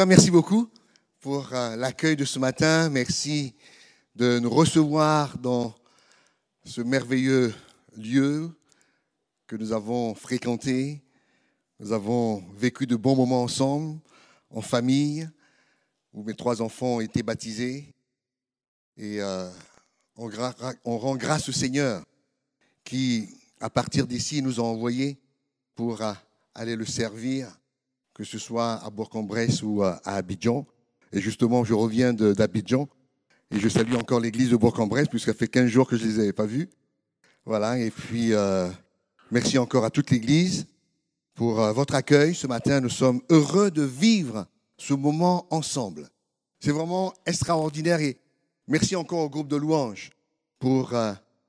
cas, merci beaucoup pour l'accueil de ce matin. Merci de nous recevoir dans ce merveilleux lieu que nous avons fréquenté. Nous avons vécu de bons moments ensemble, en famille, où mes 3 enfants ont été baptisés. Et on rend grâce au Seigneur qui, à partir d'ici, nous a envoyés pour aller le servir, que ce soit à Bourg-en-Bresse ou à Abidjan. Et justement, je reviens d'Abidjan et je salue encore l'église de Bourg-en-Bresse, puisque ça fait 15 jours que je ne les avais pas vus. Voilà, et puis merci encore à toute l'église pour votre accueil. Ce matin, nous sommes heureux de vivre ce moment ensemble. C'est vraiment extraordinaire et merci encore au groupe de louanges pour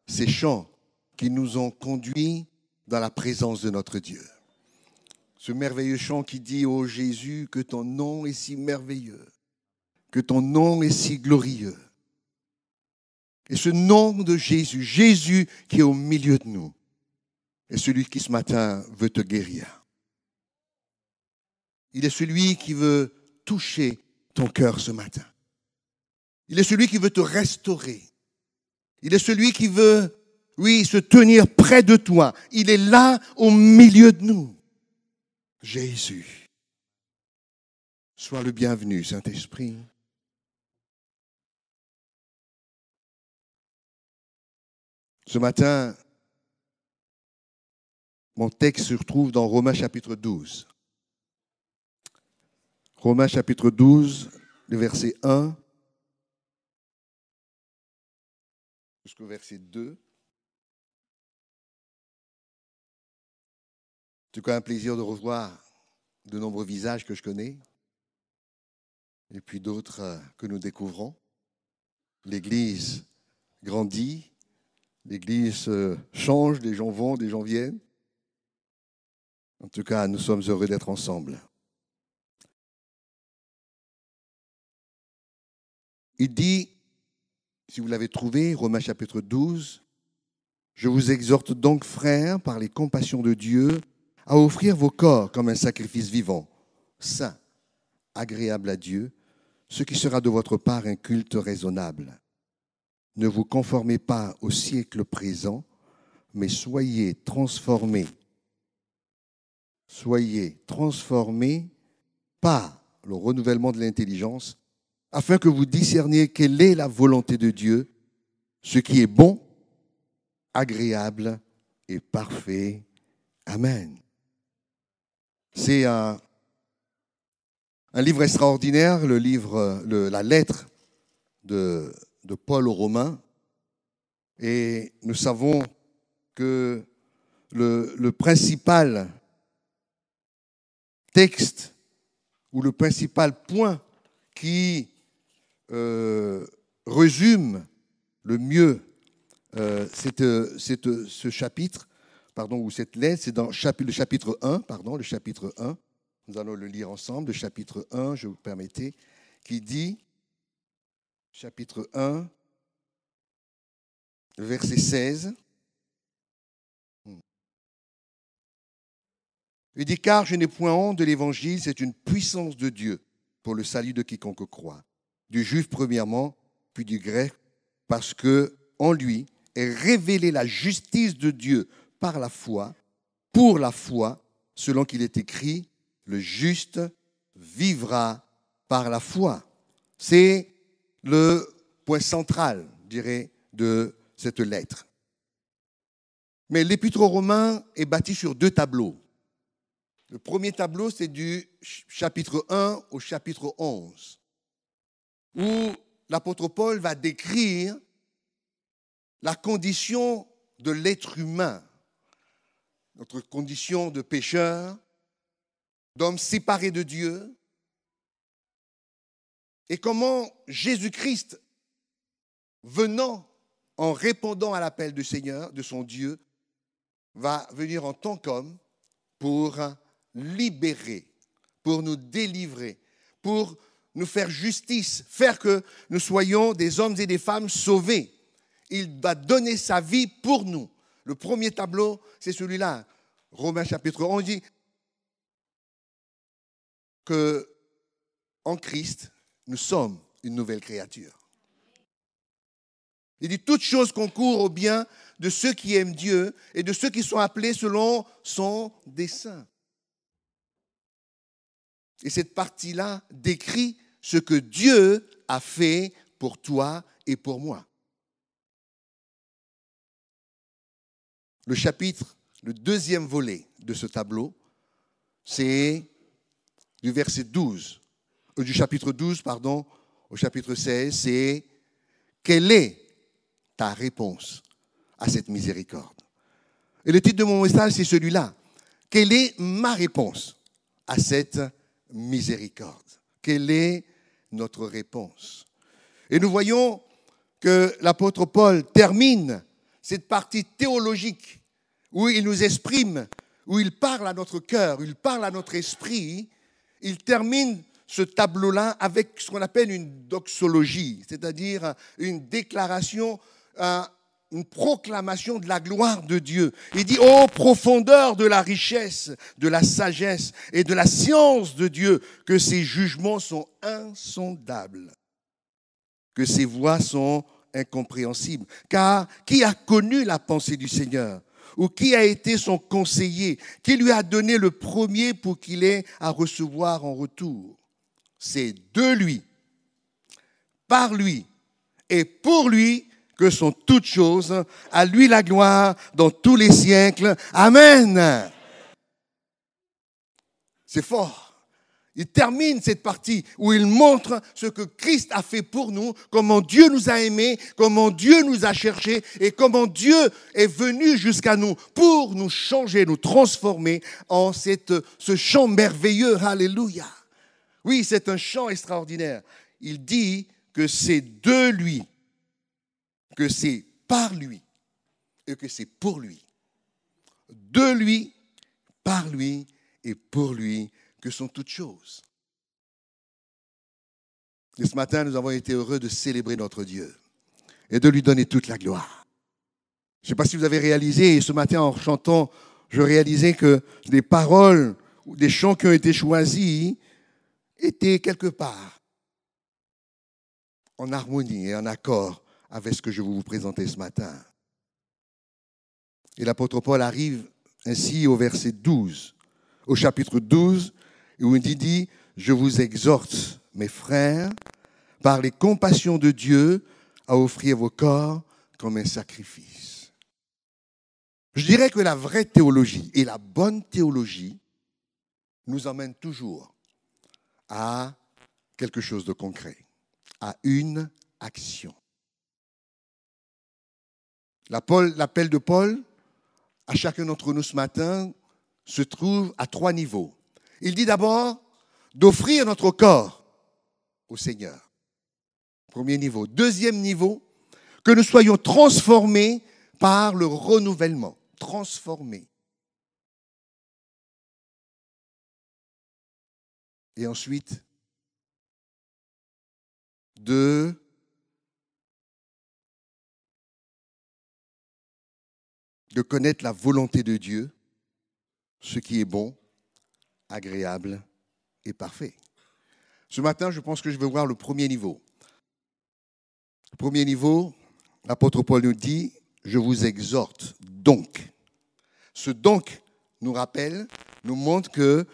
ces chants qui nous ont conduits dans la présence de notre Dieu. Ce merveilleux chant qui dit « Ô Jésus, que ton nom est si merveilleux, que ton nom est si glorieux. » Et ce nom de Jésus, Jésus qui est au milieu de nous, est celui qui ce matin veut te guérir. Il est celui qui veut toucher ton cœur ce matin. Il est celui qui veut te restaurer. Il est celui qui veut, oui, se tenir près de toi. Il est là au milieu de nous. Jésus. Sois le bienvenu, Saint-Esprit. Ce matin, mon texte se retrouve dans Romains chapitre 12. Romains chapitre 12, le verset 1 jusqu'au verset 2. C'est quand même un plaisir de revoir de nombreux visages que je connais et puis d'autres que nous découvrons. L'Église grandit, l'Église change, des gens vont, des gens viennent. En tout cas, nous sommes heureux d'être ensemble. Il dit, si vous l'avez trouvé, Romains chapitre 12, « Je vous exhorte donc, frères, par les compassions de Dieu, à offrir vos corps comme un sacrifice vivant, saint, agréable à Dieu, ce qui sera de votre part un culte raisonnable. Ne vous conformez pas au siècle présent, mais soyez transformés par le renouvellement de l'intelligence, afin que vous discerniez quelle est la volonté de Dieu, ce qui est bon, agréable et parfait. Amen. » C'est un livre extraordinaire, la lettre de Paul aux Romains. Et nous savons que le principal texte ou le principal point qui résume le mieux ce chapitre, ou cette lettre, c'est dans le chapitre 1, le chapitre 1. Nous allons le lire ensemble, le chapitre 1, je vous permettez, qui dit, chapitre 1, verset 16. Il dit, « Car je n'ai point honte de l'évangile, c'est une puissance de Dieu pour le salut de quiconque croit, du juif premièrement, puis du grec, parce que en lui est révélée la justice de Dieu par la foi, pour la foi, selon qu'il est écrit, le juste vivra par la foi. » C'est le point central, je dirais, de cette lettre. Mais l'Épître aux Romains est bâti sur 2 tableaux. Le premier tableau, c'est du chapitre 1 au chapitre 11, où l'apôtre Paul va décrire la condition de l'être humain, notre condition de pécheur, d'homme séparé de Dieu, et comment Jésus-Christ, venant en répondant à l'appel du Seigneur, de son Dieu, va venir en tant qu'homme pour libérer, pour nous délivrer, pour nous faire justice, faire que nous soyons des hommes et des femmes sauvés. Il va donner sa vie pour nous. Le premier tableau, c'est celui-là. Romains chapitre 11 dit que en Christ, nous sommes une nouvelle créature. Il dit, toutes choses concourent au bien de ceux qui aiment Dieu et de ceux qui sont appelés selon son dessein. Et cette partie-là décrit ce que Dieu a fait pour toi et pour moi. Le deuxième volet de ce tableau, c'est du chapitre 12, au chapitre 16, c'est quelle est ta réponse à cette miséricorde? Et le titre de mon message, c'est celui-là. Quelle est ma réponse à cette miséricorde? Quelle est notre réponse? Et nous voyons que l'apôtre Paul termine cette partie théologique où il nous exprime, où il parle à notre cœur, il parle à notre esprit. Il termine ce tableau-là avec ce qu'on appelle une doxologie, c'est-à-dire une déclaration, une proclamation de la gloire de Dieu. Il dit, ô profondeur de la richesse, de la sagesse et de la science de Dieu, que ses jugements sont insondables, que ses voies sont incompréhensibles. Car qui a connu la pensée du Seigneur? Ou qui a été son conseiller? Qui lui a donné le premier pour qu'il ait à recevoir en retour? C'est de lui, par lui et pour lui que sont toutes choses. À lui la gloire dans tous les siècles. Amen. C'est fort. Il termine cette partie où il montre ce que Christ a fait pour nous, comment Dieu nous a aimés, comment Dieu nous a cherchés et comment Dieu est venu jusqu'à nous pour nous changer, nous transformer en ce chant merveilleux. Alléluia. Oui, c'est un chant extraordinaire. Il dit que c'est de lui, que c'est par lui et que c'est pour lui. De lui, par lui et pour lui que sont toutes choses. Et ce matin, nous avons été heureux de célébrer notre Dieu et de lui donner toute la gloire. Je ne sais pas si vous avez réalisé, et ce matin en chantant, je réalisais que les paroles ou des chants qui ont été choisis étaient quelque part en harmonie et en accord avec ce que je vais vous présenter ce matin. Et l'apôtre Paul arrive ainsi au verset 12, au chapitre 12, où il dit, je vous exhorte, mes frères, par les compassions de Dieu, à offrir vos corps comme un sacrifice. Je dirais que la vraie théologie et la bonne théologie nous emmènent toujours à quelque chose de concret, à une action. L'appel de Paul à chacun d'entre nous ce matin se trouve à 3 niveaux. Il dit d'abord d'offrir notre corps au Seigneur. Premier niveau. Deuxième niveau, que nous soyons transformés par le renouvellement. Transformés. Et ensuite, de connaître la volonté de Dieu, ce qui est bon, agréable et parfait. Ce matin, je pense que je vais voir le premier niveau. Le premier niveau, l'apôtre Paul nous dit, je vous exhorte donc. Ce donc nous rappelle, nous montre que,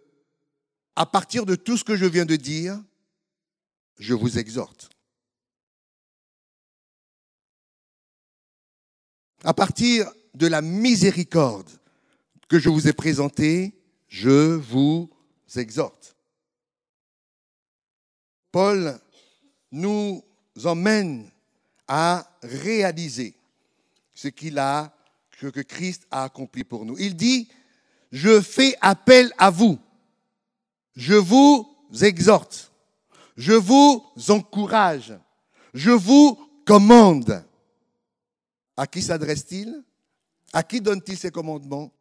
à partir de tout ce que je viens de dire, je vous exhorte. À partir de la miséricorde que je vous ai présentée, je vous exhorte. Paul nous emmène à réaliser ce que Christ a accompli pour nous. Il dit, je fais appel à vous, je vous exhorte, je vous encourage, je vous commande. À qui s'adresse-t-il? À qui donne-t-il ses commandements?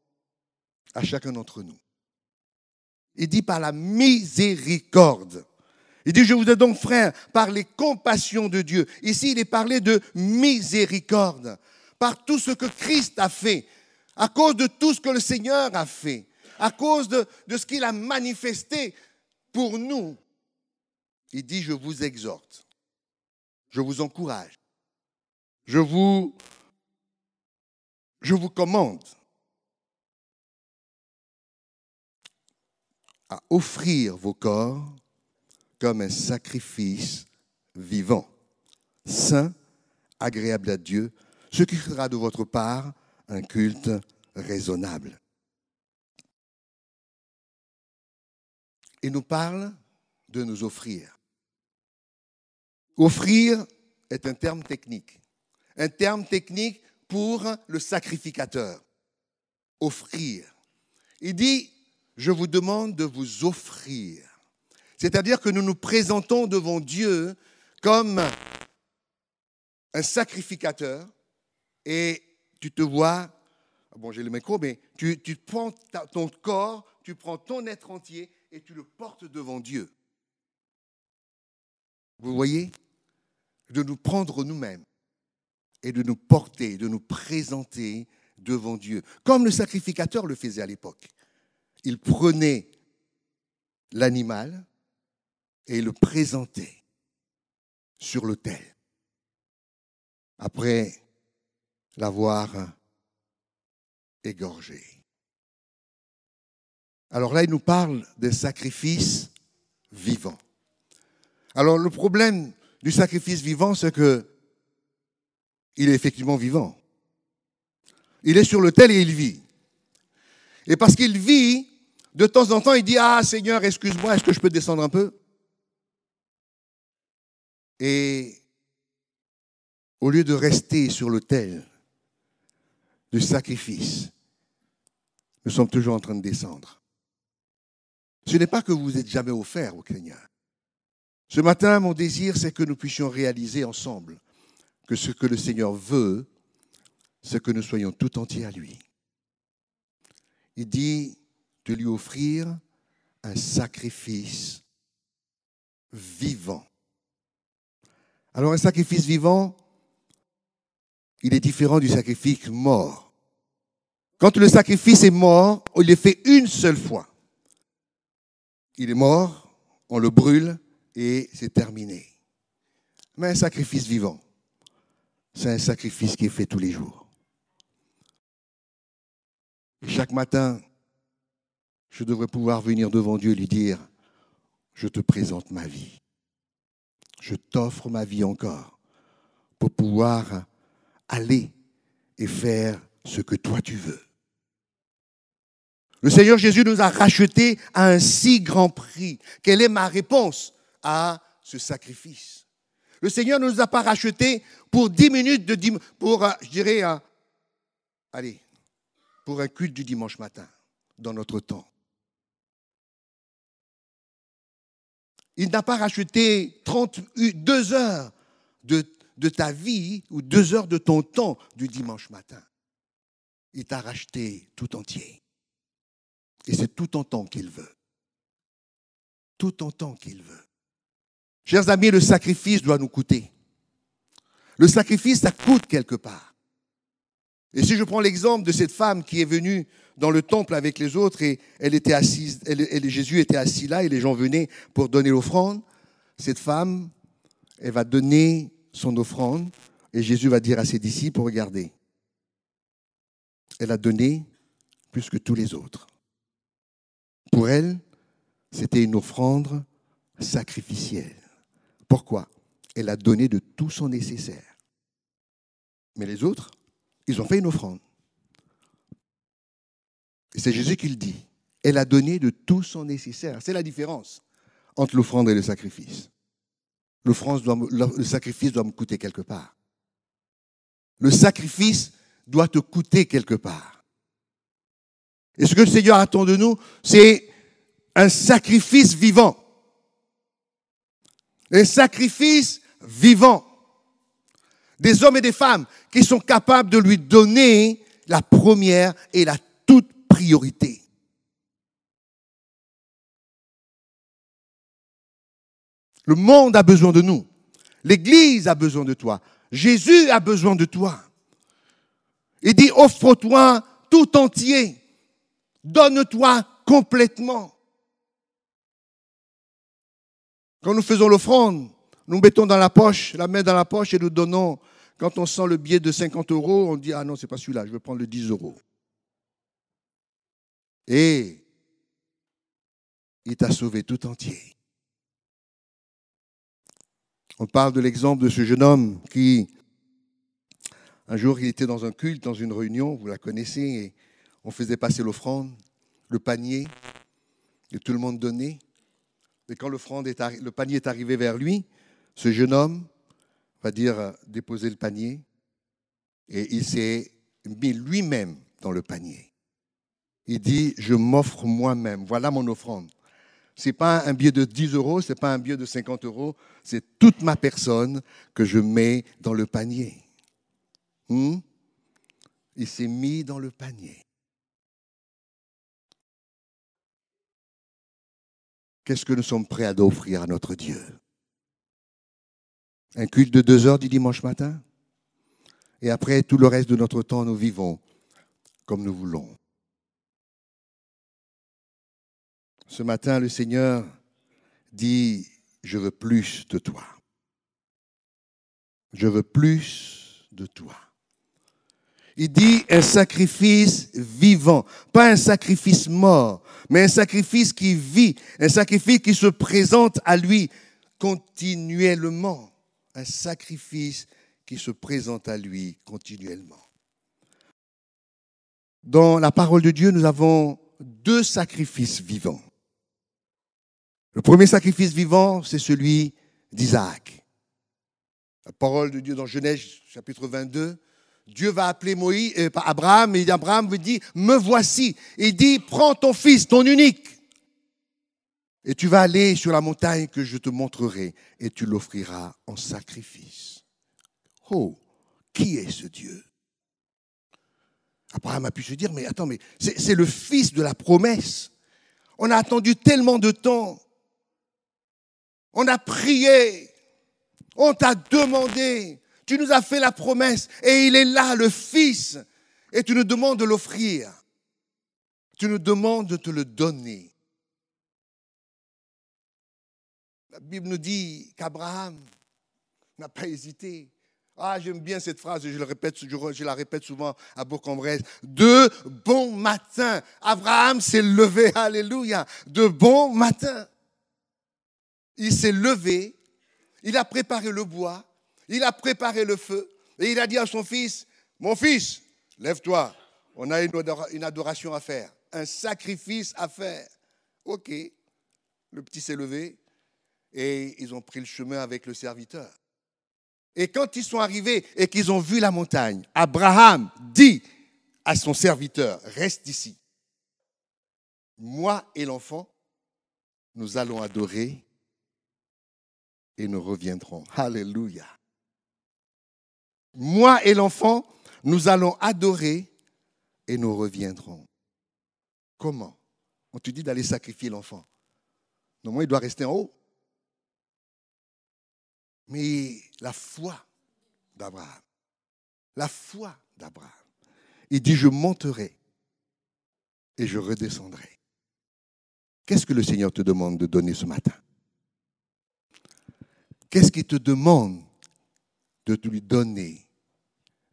À chacun d'entre nous. Il dit par la miséricorde. Il dit, je vous ai donc, frères, par les compassions de Dieu. Ici, il est parlé de miséricorde. Par tout ce que Christ a fait, à cause de tout ce que le Seigneur a fait, à cause de ce qu'il a manifesté pour nous. Il dit, je vous exhorte, je vous encourage, je vous commande à offrir vos corps comme un sacrifice vivant, saint, agréable à Dieu, ce qui sera de votre part un culte raisonnable. Il nous parle de nous offrir. Offrir est un terme technique pour le sacrificateur. Offrir. Il dit, je vous demande de vous offrir. C'est-à-dire que nous nous présentons devant Dieu comme un sacrificateur et tu te vois, bon j'ai le micro, mais tu prends ton corps, tu prends ton être entier et tu le portes devant Dieu. Vous voyez? De nous prendre nous-mêmes et de nous porter, de nous présenter devant Dieu. Comme le sacrificateur le faisait à l'époque. Il prenait l'animal et le présentait sur l'autel. Après l'avoir égorgé. Alors là, il nous parle des sacrifices vivants. Alors le problème du sacrifice vivant, c'est que il est effectivement vivant. Il est sur l'autel et il vit. Et parce qu'il vit, de temps en temps, il dit, ah Seigneur, excuse-moi, est-ce que je peux descendre un peu? Et au lieu de rester sur l'autel du sacrifice, nous sommes toujours en train de descendre. Ce n'est pas que vous n'êtes jamais offert au Seigneur. Ce matin, mon désir, c'est que nous puissions réaliser ensemble que ce que le Seigneur veut, c'est que nous soyons tout entiers à lui. Il dit de lui offrir un sacrifice vivant. Alors un sacrifice vivant, il est différent du sacrifice mort. Quand le sacrifice est mort, il est fait une seule fois. Il est mort, on le brûle et c'est terminé. Mais un sacrifice vivant, c'est un sacrifice qui est fait tous les jours. Et chaque matin, je devrais pouvoir venir devant Dieu et lui dire, je te présente ma vie. Je t'offre ma vie encore pour pouvoir aller et faire ce que toi tu veux. Le Seigneur Jésus nous a rachetés à un si grand prix. Quelle est ma réponse à ce sacrifice? Le Seigneur ne nous a pas rachetés pour 10 minutes, pour un culte du dimanche matin, dans notre temps. Il n'a pas racheté 32 heures de ta vie ou 2 heures de ton temps du dimanche matin. Il t'a racheté tout entier. Et c'est tout en temps qu'il veut. Tout en temps qu'il veut. Chers amis, le sacrifice doit nous coûter. Le sacrifice, ça coûte quelque part. Et si je prends l'exemple de cette femme qui est venue dans le temple avec les autres et elle était assise, Jésus était assis là et les gens venaient pour donner l'offrande, cette femme, elle va donner son offrande et Jésus va dire à ses disciples, regardez, elle a donné plus que tous les autres. Pour elle, c'était une offrande sacrificielle. Pourquoi? Elle a donné de tout son nécessaire. Mais les autres, ils ont fait une offrande. Et c'est Jésus qui le dit. Elle a donné de tout son nécessaire. C'est la différence entre l'offrande et le sacrifice. Le sacrifice doit me coûter quelque part. Le sacrifice doit te coûter quelque part. Et ce que le Seigneur attend de nous, c'est un sacrifice vivant. Un sacrifice vivant. Des hommes et des femmes qui sont capables de lui donner la première et la toute priorité. Le monde a besoin de nous. L'Église a besoin de toi. Jésus a besoin de toi. Il dit, offre-toi tout entier. Donne-toi complètement. Quand nous faisons l'offrande, nous mettons dans la poche, la main dans la poche et nous donnons. Quand on sent le billet de 50 euros, on dit, ah non, ce n'est pas celui-là, je vais prendre le 10 euros. Et il t'a sauvé tout entier. On parle de l'exemple de ce jeune homme qui, un jour, il était dans un culte, dans une réunion, vous la connaissez, et on faisait passer l'offrande, le panier, et tout le monde donnait. Et quand le panier est arrivé vers lui, ce jeune homme va dire déposer le panier, et il s'est mis lui-même dans le panier. Il dit, je m'offre moi-même, voilà mon offrande. Ce n'est pas un billet de 10 euros, ce n'est pas un billet de 50 euros, c'est toute ma personne que je mets dans le panier. Il s'est mis dans le panier. Qu'est-ce que nous sommes prêts à offrir à notre Dieu? Un culte de 2 heures du dimanche matin? Et après, tout le reste de notre temps, nous vivons comme nous voulons. Ce matin, le Seigneur dit, je veux plus de toi. Je veux plus de toi. Il dit un sacrifice vivant, pas un sacrifice mort, mais un sacrifice qui vit, un sacrifice qui se présente à lui continuellement. Un sacrifice qui se présente à lui continuellement. Dans la parole de Dieu, nous avons 2 sacrifices vivants. Le premier sacrifice vivant, c'est celui d'Isaac. La parole de Dieu dans Genèse chapitre 22, Dieu va appeler Abraham, et Abraham lui dit, me voici. Il dit, prends ton fils, ton unique, et tu vas aller sur la montagne que je te montrerai, et tu l'offriras en sacrifice. Oh, qui est ce Dieu? Abraham a pu se dire, mais attends, mais c'est le fils de la promesse. On a attendu tellement de temps. On a prié. On t'a demandé. Tu nous as fait la promesse. Et il est là, le fils. Et tu nous demandes de l'offrir. Tu nous demandes de te le donner. La Bible nous dit qu'Abraham n'a pas hésité. Ah, j'aime bien cette phrase, je la répète souvent à Bourg-en-Bresse. De bon matin. Abraham s'est levé, alléluia, de bon matin. Il s'est levé, il a préparé le bois, il a préparé le feu, et il a dit à son fils, mon fils, lève-toi, on a une adoration à faire, un sacrifice à faire. Ok, le petit s'est levé, et ils ont pris le chemin avec le serviteur. Et quand ils sont arrivés et qu'ils ont vu la montagne, Abraham dit à son serviteur, reste ici. Moi et l'enfant, nous allons adorer et nous reviendrons. Alléluia. Moi et l'enfant, nous allons adorer et nous reviendrons. Comment? On te dit d'aller sacrifier l'enfant. Normalement, il doit rester en haut. Mais la foi d'Abraham, il dit, je monterai et je redescendrai. Qu'est-ce que le Seigneur te demande de donner ce matin? Qu'est-ce qu'il te demande de lui donner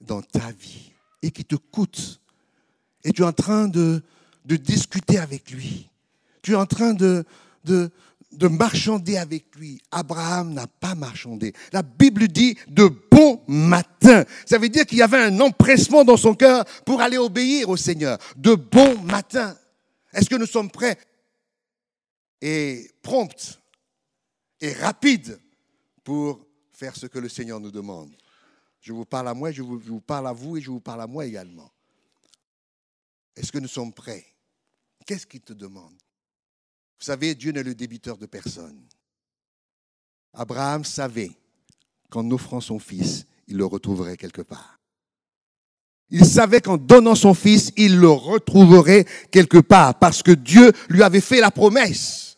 dans ta vie et qui te coûte? Et tu es en train de discuter avec lui. Tu es en train de marchander avec lui. Abraham n'a pas marchandé. La Bible dit de bon matin. Ça veut dire qu'il y avait un empressement dans son cœur pour aller obéir au Seigneur. De bon matin. Est-ce que nous sommes prêts et prompts et rapides pour faire ce que le Seigneur nous demande? Je vous parle à moi, je vous parle à vous et je vous parle à moi également. Est-ce que nous sommes prêts? Qu'est-ce qu'il te demande? Vous savez, Dieu n'est le débiteur de personne. Abraham savait qu'en offrant son fils, il le retrouverait quelque part. Il savait qu'en donnant son fils, il le retrouverait quelque part parce que Dieu lui avait fait la promesse.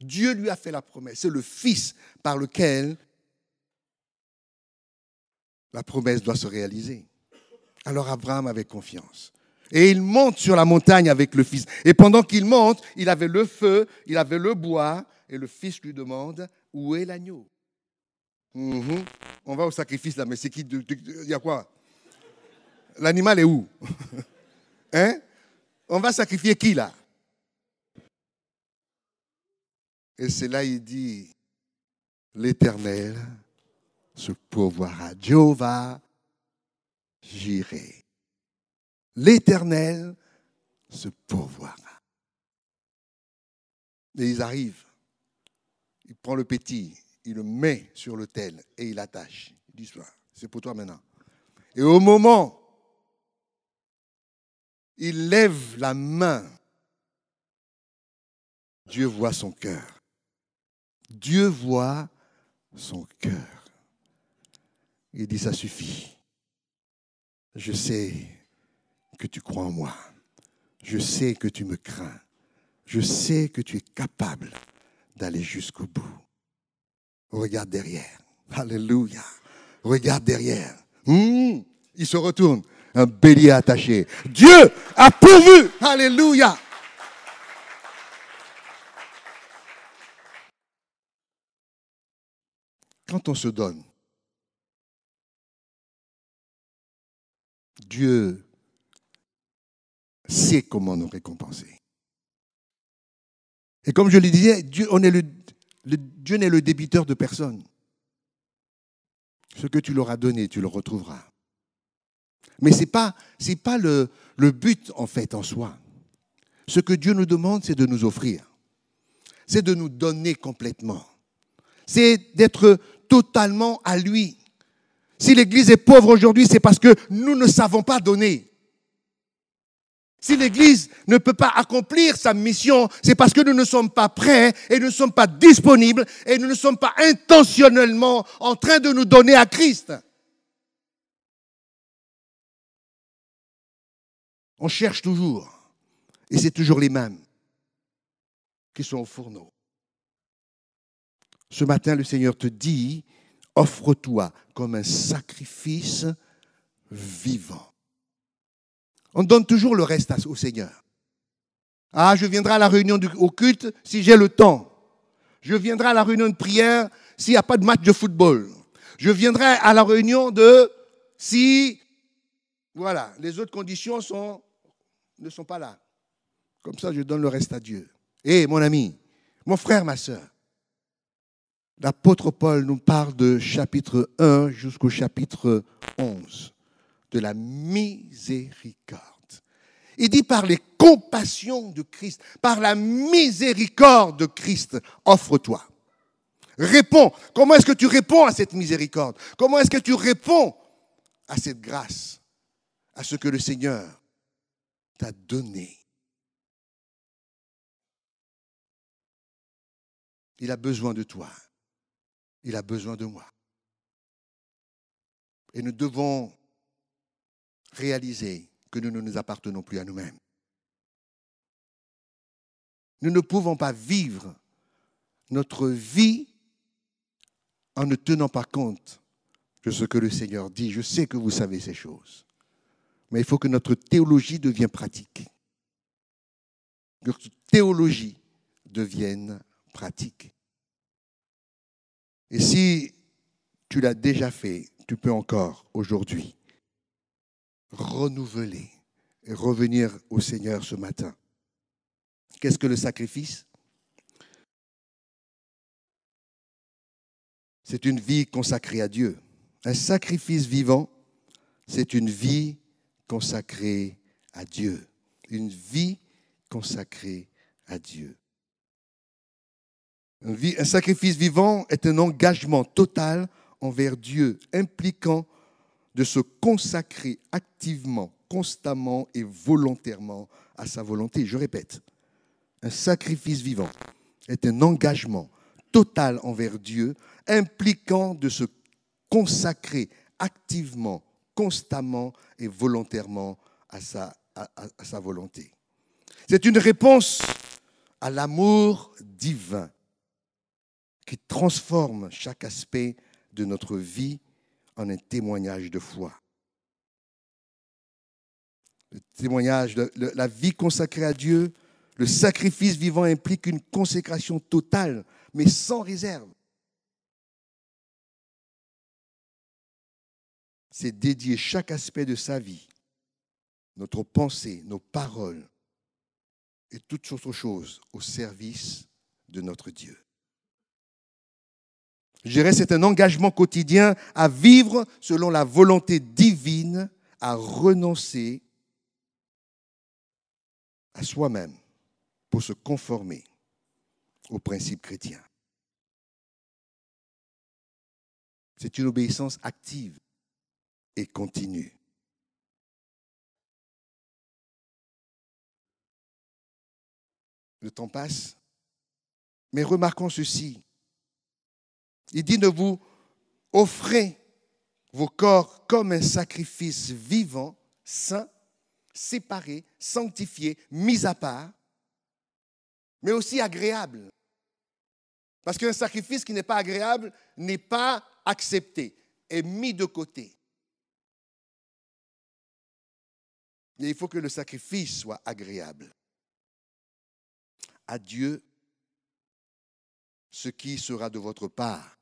Dieu lui a fait la promesse. C'est le fils par lequel la promesse doit se réaliser. Alors Abraham avait confiance. Et il monte sur la montagne avec le fils. Et pendant qu'il monte, il avait le feu, il avait le bois, et le fils lui demande, où est l'agneau? On va au sacrifice là, mais c'est qui? Il y a quoi? L'animal est où? Hein? On va sacrifier qui là? Et c'est là il dit, l'Éternel se pourvoira. Jéhovah, j'irai. L'Éternel se pourvoira. Et ils arrivent. Il prend le petit, il le met sur l'autel et il attache. Il dit, c'est pour toi maintenant. Et au moment, il lève la main. Dieu voit son cœur. Dieu voit son cœur. Il dit, ça suffit. Je sais que tu crois en moi. Je sais que tu me crains. Je sais que tu es capable d'aller jusqu'au bout. Regarde derrière. Alléluia. Regarde derrière. Il se retourne. Un bélier attaché. Dieu a pourvu. Alléluia. Quand on se donne, Dieu sait comment nous récompenser. Et comme je le disais, Dieu n'est le débiteur de personne. Ce que tu leur as donné, tu le retrouveras. Mais ce n'est pas le but, en fait, en soi. Ce que Dieu nous demande, c'est de nous offrir. C'est de nous donner complètement. C'est d'être totalement à lui. Si l'Église est pauvre aujourd'hui, c'est parce que nous ne savons pas donner. Si l'Église ne peut pas accomplir sa mission, c'est parce que nous ne sommes pas prêts et nous ne sommes pas disponibles et nous ne sommes pas intentionnellement en train de nous donner à Christ. On cherche toujours et c'est toujours les mêmes qui sont au fourneau. Ce matin, le Seigneur te dit, offre-toi comme un sacrifice vivant. On donne toujours le reste au Seigneur. Ah, je viendrai à la réunion au culte si j'ai le temps. Je viendrai à la réunion de prière s'il n'y a pas de match de football. Je viendrai à la réunion si, voilà, les autres conditions ne sont pas là. Comme ça, je donne le reste à Dieu. Hé, mon ami, mon frère, ma soeur, l'apôtre Paul nous parle de chapitre 1 jusqu'au chapitre 11, de la miséricorde. Il dit par les compassions de Christ, par la miséricorde de Christ, offre-toi. Réponds. Comment est-ce que tu réponds à cette miséricorde? Comment est-ce que tu réponds à cette grâce, à ce que le Seigneur t'a donné? Il a besoin de toi. Il a besoin de moi. Et nous devons réaliser que nous ne nous appartenons plus à nous-mêmes. Nous ne pouvons pas vivre notre vie en ne tenant pas compte de ce que le Seigneur dit. Je sais que vous savez ces choses. Mais il faut que notre théologie devienne pratique. Que notre théologie devienne pratique. Et si tu l'as déjà fait, tu peux encore aujourd'hui renouveler et revenir au Seigneur ce matin. Qu'est-ce que le sacrifice? C'est une vie consacrée à Dieu. Un sacrifice vivant, c'est une vie consacrée à Dieu. Une vie consacrée à Dieu. Un sacrifice vivant est un engagement total envers Dieu, impliquant de se consacrer activement, constamment et volontairement à sa volonté. Je répète, un sacrifice vivant est un engagement total envers Dieu, impliquant de se consacrer activement, constamment et volontairement à sa volonté. C'est une réponse à l'amour divin qui transforme chaque aspect de notre vie en un témoignage de foi. Le témoignage, la vie consacrée à Dieu, le sacrifice vivant implique une consécration totale, mais sans réserve. C'est dédier chaque aspect de sa vie, notre pensée, nos paroles et toutes autres choses au service de notre Dieu. Je dirais, c'est un engagement quotidien à vivre selon la volonté divine, à renoncer à soi-même pour se conformer aux principes chrétiens. C'est une obéissance active et continue. Le temps passe, mais remarquons ceci. Il dit, ne vous offrez vos corps comme un sacrifice vivant, saint, séparé, sanctifié, mis à part, mais aussi agréable. Parce qu'un sacrifice qui n'est pas agréable n'est pas accepté, est mis de côté. Et il faut que le sacrifice soit agréable à Dieu, ce qui sera de votre part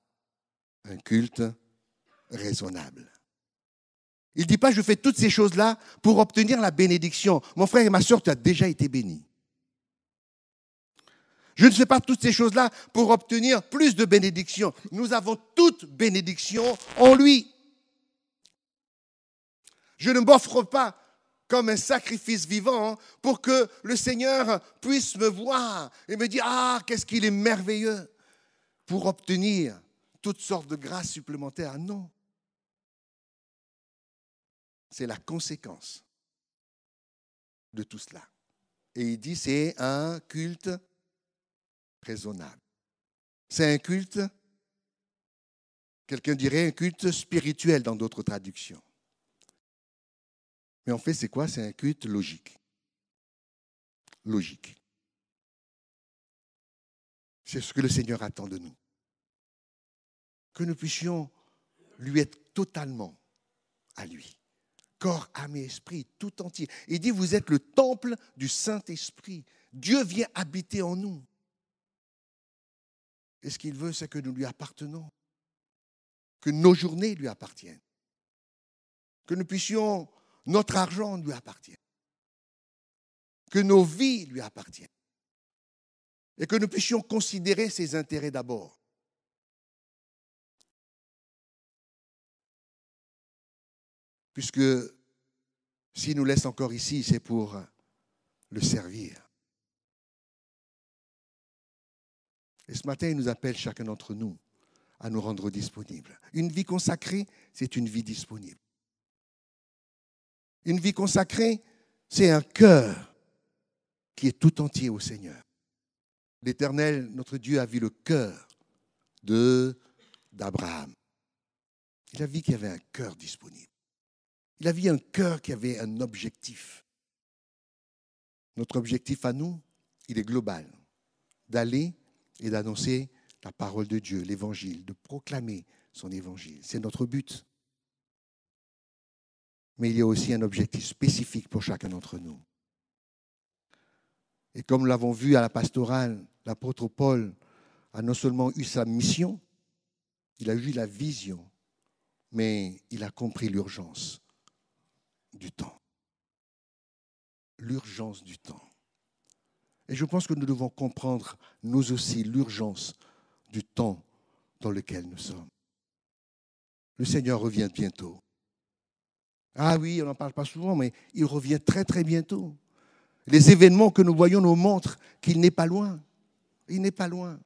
un culte raisonnable. Il ne dit pas, je fais toutes ces choses-là pour obtenir la bénédiction. Mon frère et ma soeur, tu as déjà été béni. Je ne fais pas toutes ces choses-là pour obtenir plus de bénédiction. Nous avons toute bénédiction en lui. Je ne m'offre pas comme un sacrifice vivant pour que le Seigneur puisse me voir et me dire, ah, qu'est-ce qu'il est merveilleux, pour obtenir toutes sortes de grâces supplémentaires. Non. C'est la conséquence de tout cela. Et il dit, c'est un culte raisonnable. C'est un culte, quelqu'un dirait un culte spirituel dans d'autres traductions. Mais en fait, c'est quoi? C'est un culte logique. Logique. C'est ce que le Seigneur attend de nous. Que nous puissions lui être totalement à lui. Corps, âme et esprit, tout entier. Il dit, vous êtes le temple du Saint-Esprit. Dieu vient habiter en nous. Et ce qu'il veut, c'est que nous lui appartenons. Que nos journées lui appartiennent. Que nous puissions, notre argent lui appartienne. Que nos vies lui appartiennent. Et que nous puissions considérer ses intérêts d'abord. Puisque s'il nous laisse encore ici, c'est pour le servir. Et ce matin, il nous appelle chacun d'entre nous à nous rendre disponibles. Une vie consacrée, c'est une vie disponible. Une vie consacrée, c'est un cœur qui est tout entier au Seigneur. L'Éternel, notre Dieu, a vu le cœur d'Abraham. Il a vu qu'il y avait un cœur disponible. Il a vu un cœur qui avait un objectif. Notre objectif à nous, il est global. D'aller et d'annoncer la parole de Dieu, l'évangile, de proclamer son évangile. C'est notre but. Mais il y a aussi un objectif spécifique pour chacun d'entre nous. Et comme nous l'avons vu à la pastorale, l'apôtre Paul a non seulement eu sa mission, il a eu la vision, mais il a compris l'urgence du temps. L'urgence du temps. Et je pense que nous devons comprendre, nous aussi, l'urgence du temps dans lequel nous sommes. Le Seigneur revient bientôt. Ah oui, on n'en parle pas souvent, mais il revient très très bientôt. Les événements que nous voyons nous montrent qu'il n'est pas loin. Il n'est pas loin.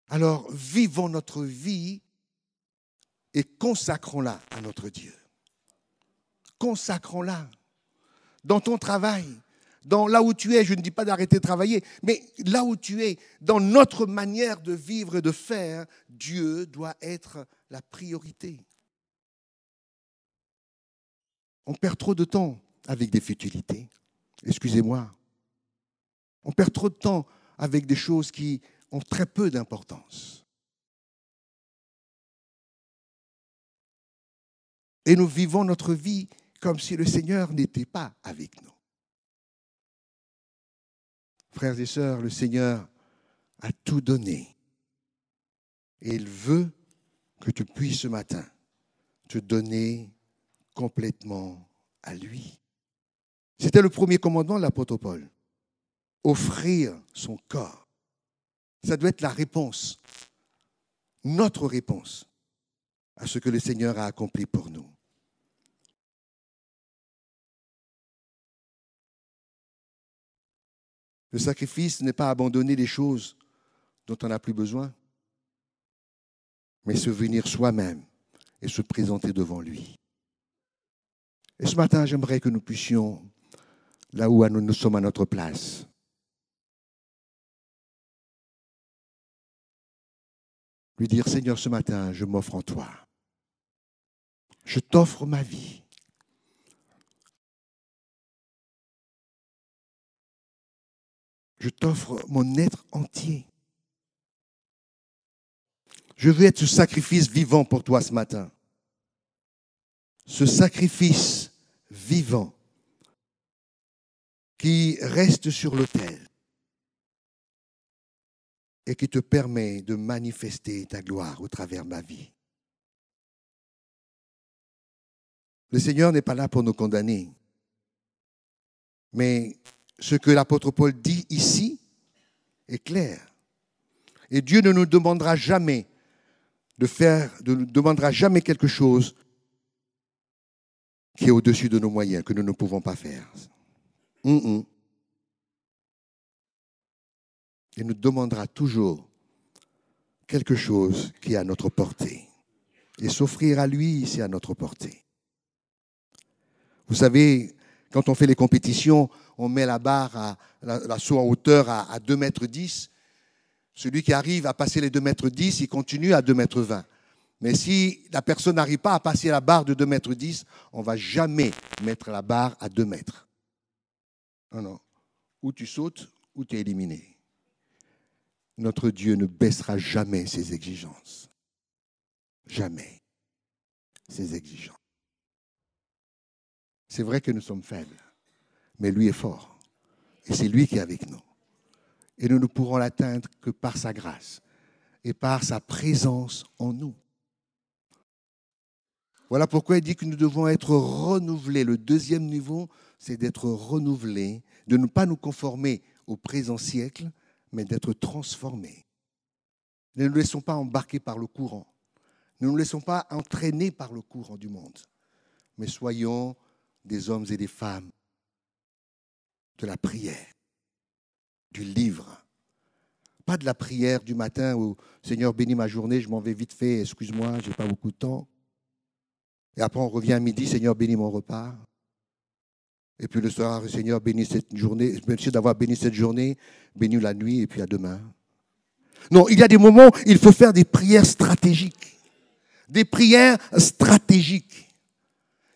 Alors, vivons notre vie et consacrons-la à notre Dieu. Consacrons-la. Dans ton travail, dans là où tu es, je ne dis pas d'arrêter de travailler, mais là où tu es, dans notre manière de vivre et de faire, Dieu doit être la priorité. On perd trop de temps avec des futilités. Excusez-moi. On perd trop de temps avec des choses qui ont très peu d'importance. Et nous vivons notre vie comme si le Seigneur n'était pas avec nous. Frères et sœurs, le Seigneur a tout donné. Et il veut que tu puisses ce matin te donner complètement à lui. C'était le premier commandement de l'apôtre Paul. Offrir son corps. Ça doit être la réponse, notre réponse à ce que le Seigneur a accompli pour nous. Le sacrifice n'est pas abandonner les choses dont on n'a plus besoin, mais se venir soi-même et se présenter devant lui. Et ce matin, j'aimerais que nous puissions, là où nous sommes à notre place, lui dire, Seigneur, ce matin, je m'offre en toi. Je t'offre ma vie. Je t'offre mon être entier. Je veux être ce sacrifice vivant pour toi ce matin. Ce sacrifice vivant qui reste sur l'autel et qui te permet de manifester ta gloire au travers de ma vie. Le Seigneur n'est pas là pour nous condamner. Mais ce que l'apôtre Paul dit ici est clair. Et Dieu ne nous demandera jamais ne nous demandera jamais quelque chose qui est au-dessus de nos moyens, que nous ne pouvons pas faire. Il nous demandera toujours quelque chose qui est à notre portée. Et s'offrir à lui, c'est à notre portée. Vous savez, quand on fait les compétitions, on met la barre, la saut en hauteur à 2,10 mètres. Celui qui arrive à passer les 2,10 mètres, il continue à 2,20 mètres. Mais si la personne n'arrive pas à passer la barre de 2,10 mètres, on ne va jamais mettre la barre à 2 mètres. Non, non. Ou tu sautes, ou tu es éliminé. Notre Dieu ne baissera jamais ses exigences. Jamais ses exigences. C'est vrai que nous sommes faibles, mais lui est fort. Et c'est lui qui est avec nous. Et nous ne pourrons l'atteindre que par sa grâce et par sa présence en nous. Voilà pourquoi il dit que nous devons être renouvelés. Le deuxième niveau, c'est d'être renouvelés, de ne pas nous conformer au présent siècle, mais d'être transformés. Ne nous laissons pas embarquer par le courant. Ne nous laissons pas entraîner par le courant du monde, mais soyons des hommes et des femmes de la prière, du livre. Pas de la prière du matin où « Seigneur, bénis ma journée, je m'en vais vite fait, excuse-moi, je n'ai pas beaucoup de temps. » Et après, on revient à midi, « Seigneur, bénis mon repas. » Et puis le soir, « Seigneur, bénis cette journée. Merci d'avoir béni cette journée, bénis la nuit, et puis à demain. » Non, il y a des moments où il faut faire des prières stratégiques. Des prières stratégiques.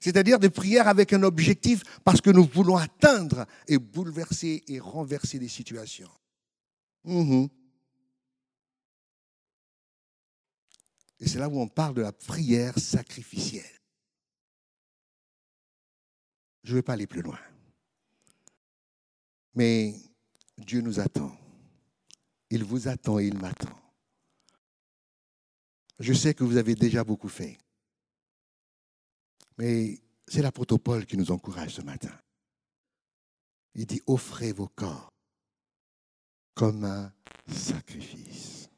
C'est-à-dire des prières avec un objectif parce que nous voulons atteindre et bouleverser et renverser des situations. Et c'est là où on parle de la prière sacrificielle. Je ne vais pas aller plus loin. Mais Dieu nous attend. Il vous attend et il m'attend. Je sais que vous avez déjà beaucoup fait. Mais c'est l'apôtre Paul qui nous encourage ce matin. Il dit, offrez vos corps comme un sacrifice.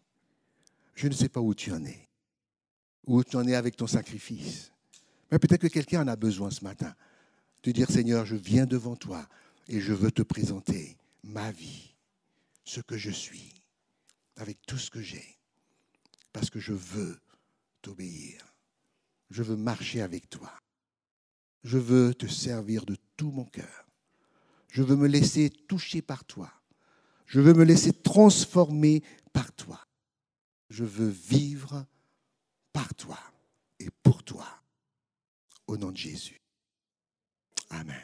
Je ne sais pas où tu en es. Où tu en es avec ton sacrifice. Mais peut-être que quelqu'un en a besoin ce matin. De dire, Seigneur, je viens devant toi et je veux te présenter ma vie, ce que je suis, avec tout ce que j'ai. Parce que je veux t'obéir. Je veux marcher avec toi. Je veux te servir de tout mon cœur. Je veux me laisser toucher par toi. Je veux me laisser transformer par toi. Je veux vivre par toi et pour toi. Au nom de Jésus. Amen.